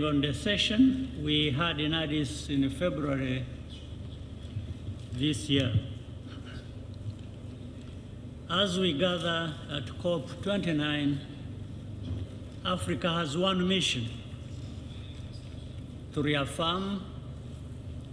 building on the session we had in Addis in February this year. As we gather at Cop29, Africa has one mission: to reaffirm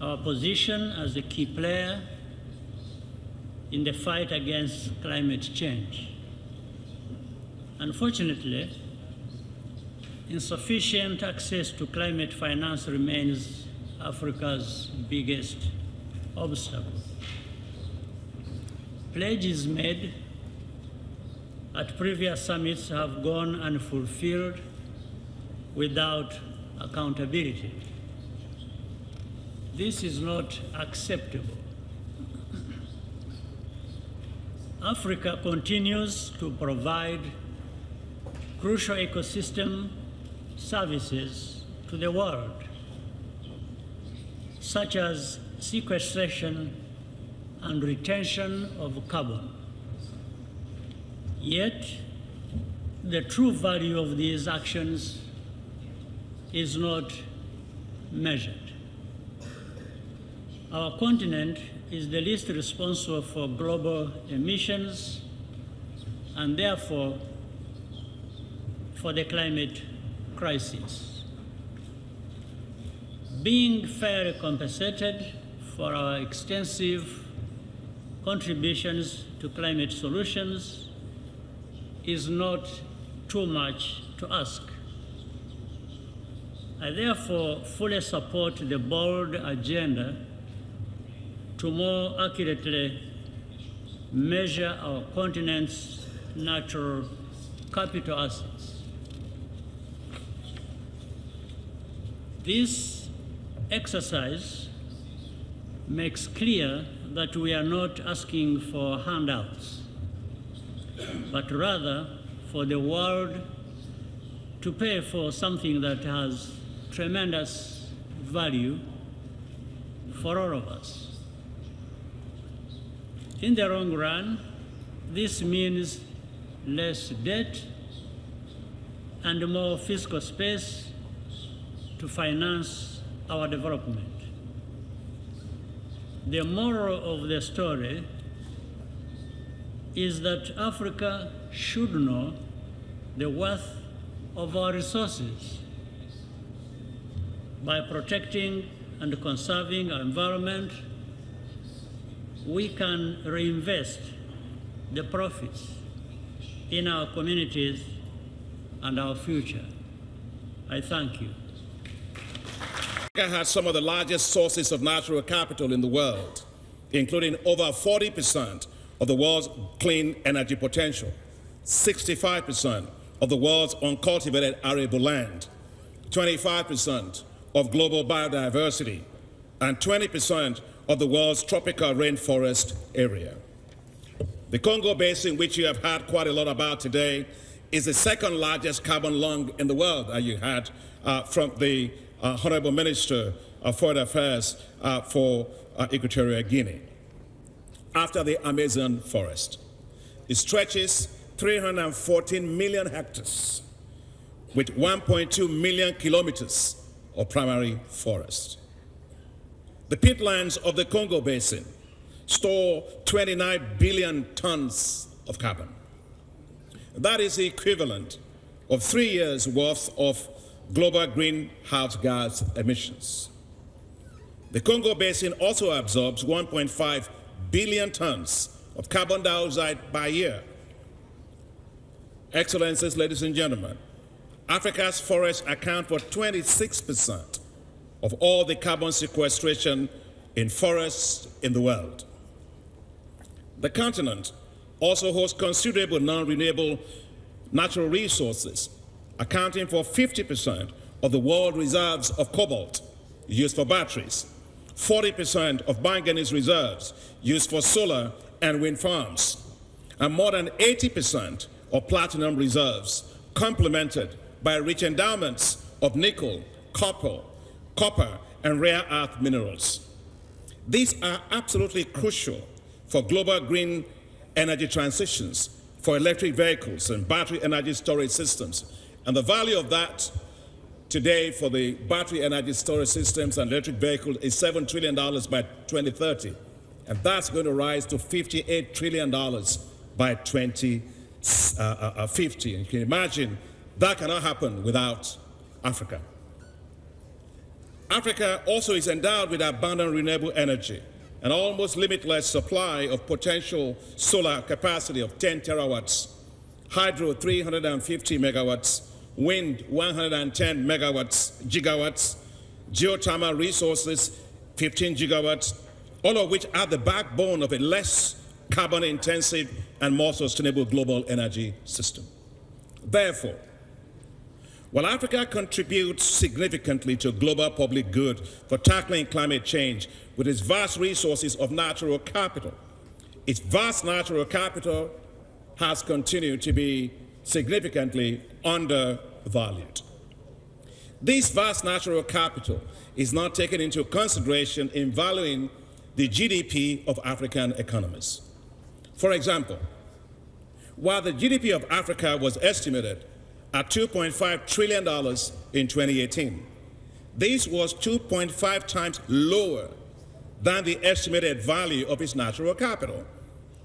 our position as a key player in the fight against climate change. Unfortunately, insufficient access to climate finance remains Africa's biggest obstacle. Pledges made at previous summits have gone unfulfilled without accountability. This is not acceptable. Africa continues to provide crucial ecosystem services to the world, such as sequestration and retention of carbon. Yet, the true value of these actions is not measured. Our continent is the least responsible for global emissions and therefore for the climate crisis. Being fairly compensated for our extensive contributions to climate solutions is not too much to ask. I therefore fully support the bold agenda to more accurately measure our continent's natural capital assets. This exercise makes clear that we are not asking for handouts, but rather for the world to pay for something that has tremendous value for all of us. In the long run, this means less debt and more fiscal space to finance our development. The moral of the story is that Africa should know the worth of our resources. By protecting and conserving our environment, we can reinvest the profits in our communities and our future. I thank you. Africa has some of the largest sources of natural capital in the world, including over 40% of the world's clean energy potential, 65% of the world's uncultivated arable land, 25% of global biodiversity, and 20% of the world's tropical rainforest area. The Congo Basin, which you have heard quite a lot about today, is the second largest carbon lung in the world, as you heard from the Honorable Minister of Foreign Affairs for Equatorial Guinea, after the Amazon forest. It stretches 314 million hectares with 1.2 million kilometers of primary forest. The peatlands of the Congo Basin store 29 billion tons of carbon. That is the equivalent of 3 years' worth of global greenhouse gas emissions. The Congo Basin also absorbs 1.5 billion tons of carbon dioxide by year. Excellencies, ladies and gentlemen, Africa's forests account for 26% of all the carbon sequestration in forests in the world. The continent also hosts considerable non-renewable natural resources, accounting for 50% of the world reserves of cobalt used for batteries, 40% of manganese reserves used for solar and wind farms, and more than 80% of platinum reserves, complemented by rich endowments of nickel, copper, and rare earth minerals. These are absolutely crucial for global green energy transitions, for electric vehicles and battery energy storage systems. And the value of that today for the battery energy storage systems and electric vehicles is $7 trillion by 2030. And that's going to rise to $58 trillion by 2050. And you can imagine that cannot happen without Africa. Africa also is endowed with abundant renewable energy, an almost limitless supply of potential solar capacity of 10 terawatts, hydro 350 megawatts, wind 110 gigawatts, geothermal resources 15 gigawatts, all of which are the backbone of a less carbon-intensive and more sustainable global energy system. Therefore, while Africa contributes significantly to global public good for tackling climate change with its vast resources of natural capital, its vast natural capital has continued to be significantly undervalued. This vast natural capital is not taken into consideration in valuing the GDP of African economies. For example, while the GDP of Africa was estimated at $2.5 trillion in 2018, this was 2.5 times lower than the estimated value of its natural capital,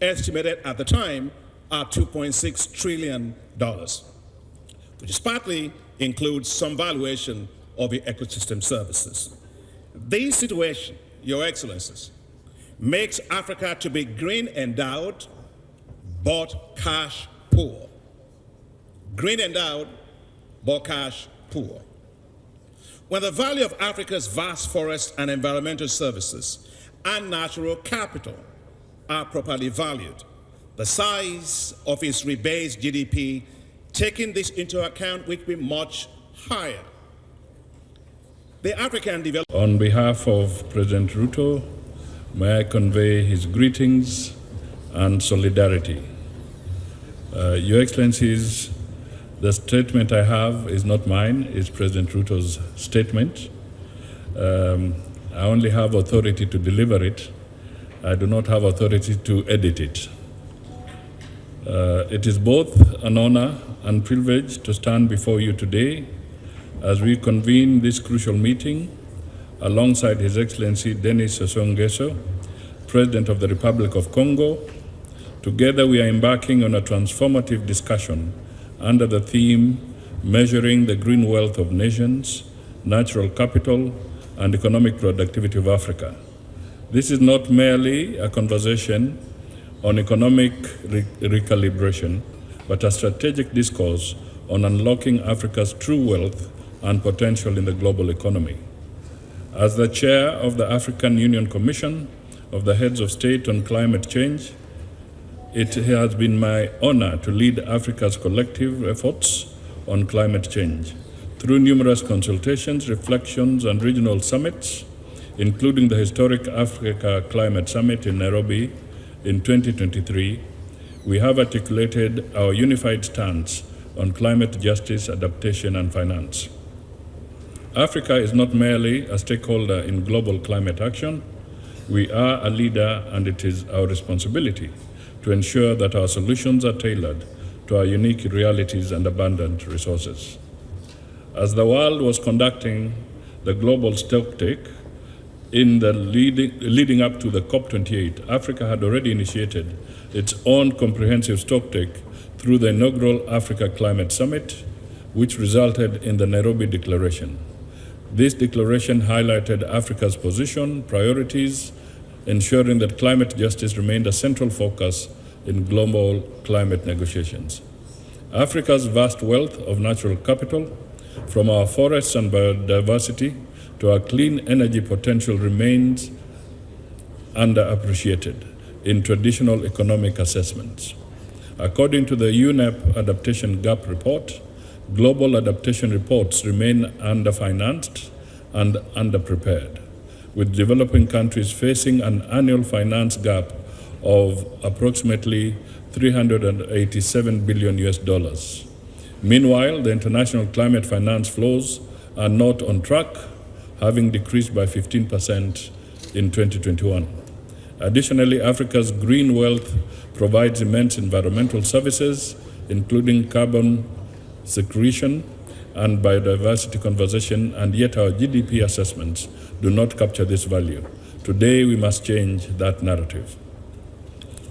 estimated at the time at $2.6 trillion, which partly includes some valuation of the ecosystem services. This situation, Your Excellencies, makes Africa to be green endowed, but cash poor. Green endowed, but cash poor. When the value of Africa's vast forests and environmental services and natural capital are properly valued, the size of its rebased GDP, taking this into account, will be much higher. The African development. On behalf of President Ruto, may I convey his greetings and solidarity. Your Excellencies, the statement I have is not mine, it's President Ruto's statement. I only have authority to deliver it. I do not have authority to edit it. It is both an honor and privilege to stand before you today as we convene this crucial meeting alongside His Excellency Denis Sassou Nguesso, President of the Republic of Congo. Together we are embarking on a transformative discussion under the theme Measuring the Green Wealth of Nations, Natural Capital, and Economic Productivity of Africa. This is not merely a conversation on economic recalibration, but a strategic discourse on unlocking Africa's true wealth and potential in the global economy. As the chair of the African Union Commission of the Heads of State on Climate Change, it has been my honor to lead Africa's collective efforts on climate change through numerous consultations, reflections, and regional summits, including the historic Africa Climate Summit in Nairobi in 2023. We have articulated our unified stance on climate justice, adaptation, and finance. Africa is not merely a stakeholder in global climate action. We are a leader, and it is our responsibility to ensure that our solutions are tailored to our unique realities and abundant resources. As the world was conducting the global stocktake in the leading up to the Cop29, Africa had already initiated its own comprehensive stocktake through the inaugural Africa Climate Summit, which resulted in the Nairobi Declaration. This declaration highlighted Africa's position, priorities, ensuring that climate justice remained a central focus in global climate negotiations. Africa's vast wealth of natural capital, from our forests and biodiversity to our clean energy potential, remains underappreciated in traditional economic assessments. According to the UNEP Adaptation Gap Report, global adaptation reports remain underfinanced and underprepared, with developing countries facing an annual finance gap of approximately $387 billion US. Meanwhile, the international climate finance flows are not on track, having decreased by 15% in 2021. Additionally, Africa's green wealth provides immense environmental services, including carbon sequestration and biodiversity conversation, and yet our GDP assessments do not capture this value. Today, we must change that narrative.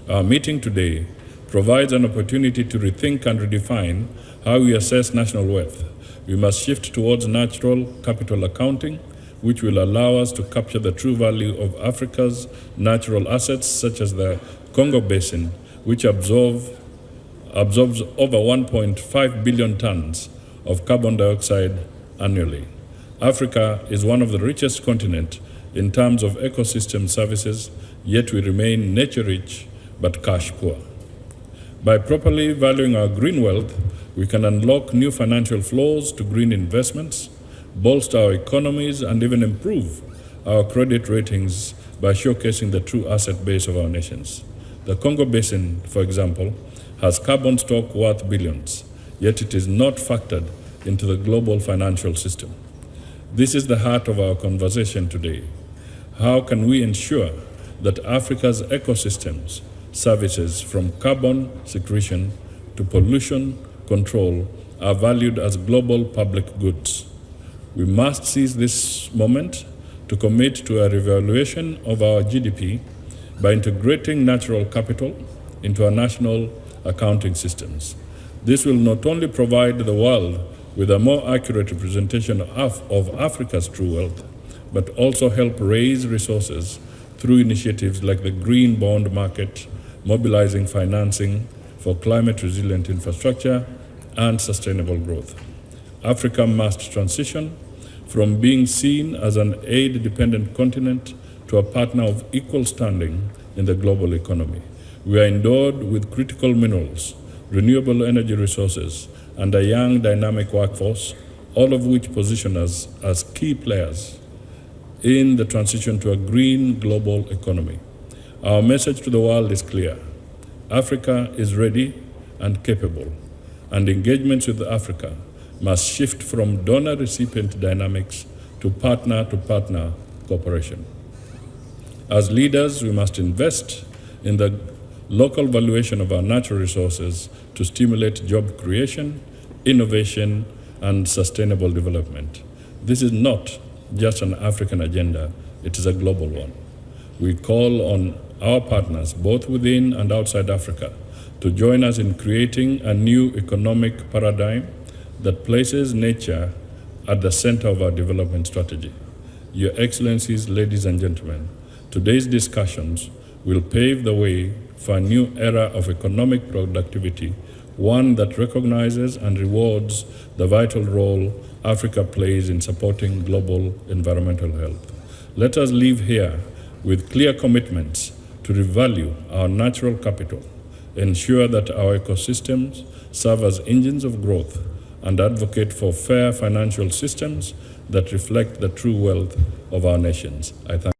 Our meeting today provides an opportunity to rethink and redefine how we assess national wealth. We must shift towards natural capital accounting, which will allow us to capture the true value of Africa's natural assets, such as the Congo Basin, which absorbs over 1.5 billion tons of carbon dioxide annually. Africa is one of the richest continents in terms of ecosystem services, yet we remain nature-rich but cash-poor. By properly valuing our green wealth, we can unlock new financial flows to green investments, bolster our economies, and even improve our credit ratings by showcasing the true asset base of our nations. The Congo Basin, for example, has carbon stock worth billions, yet it is not factored into the global financial system. This is the heart of our conversation today. How can we ensure that Africa's ecosystems, services from carbon secretion to pollution control are valued as global public goods? We must seize this moment to commit to a revaluation of our GDP by integrating natural capital into our national accounting systems. This will not only provide the world with a more accurate representation of Africa's true wealth, but also help raise resources through initiatives like the Green Bond Market, mobilizing financing for climate-resilient infrastructure and sustainable growth. Africa must transition from being seen as an aid-dependent continent to a partner of equal standing in the global economy. We are endowed with critical minerals, renewable energy resources, and a young, dynamic workforce, all of which position us as key players in the transition to a green global economy. Our message to the world is clear. Africa is ready and capable, and engagements with Africa must shift from donor-recipient dynamics to partner-to-partner cooperation. As leaders, we must invest in the local valuation of our natural resources to stimulate job creation, innovation, and sustainable development. This is not just an African agenda, it is a global one. We call on our partners, both within and outside Africa, to join us in creating a new economic paradigm that places nature at the center of our development strategy. Your Excellencies, ladies and gentlemen, today's discussions will pave the way for a new era of economic productivity, one that recognizes and rewards the vital role Africa plays in supporting global environmental health. Let us leave here with clear commitments to revalue our natural capital, ensure that our ecosystems serve as engines of growth, and advocate for fair financial systems that reflect the true wealth of our nations. I thank